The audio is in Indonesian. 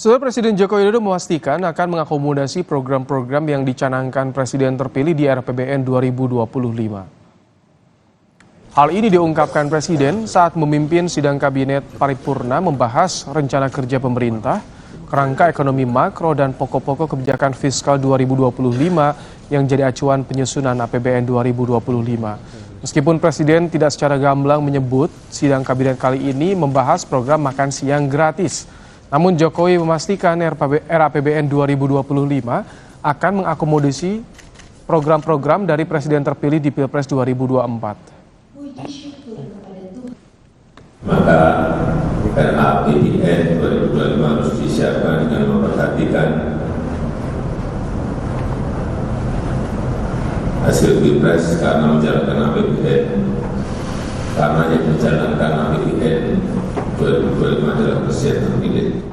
Saudara Presiden Joko Widodo memastikan akan mengakomodasi program-program yang dicanangkan Presiden terpilih di era APBN 2025. Hal ini diungkapkan Presiden saat memimpin sidang Kabinet Paripurna membahas rencana kerja pemerintah, kerangka ekonomi makro dan pokok-pokok kebijakan fiskal 2025 yang jadi acuan penyusunan APBN 2025. Meskipun Presiden tidak secara gamblang menyebut sidang Kabinet kali ini membahas program makan siang gratis, namun Jokowi memastikan era APBN 2025 akan mengakomodasi program-program dari Presiden terpilih di Pilpres 2024. Maka RAPBN 2025 harus disiapkan dengan memperhatikan hasil Pilpres karena menjalankan APBN, karena yang menjalankan APBN 2025 adalah Presiden terpilih.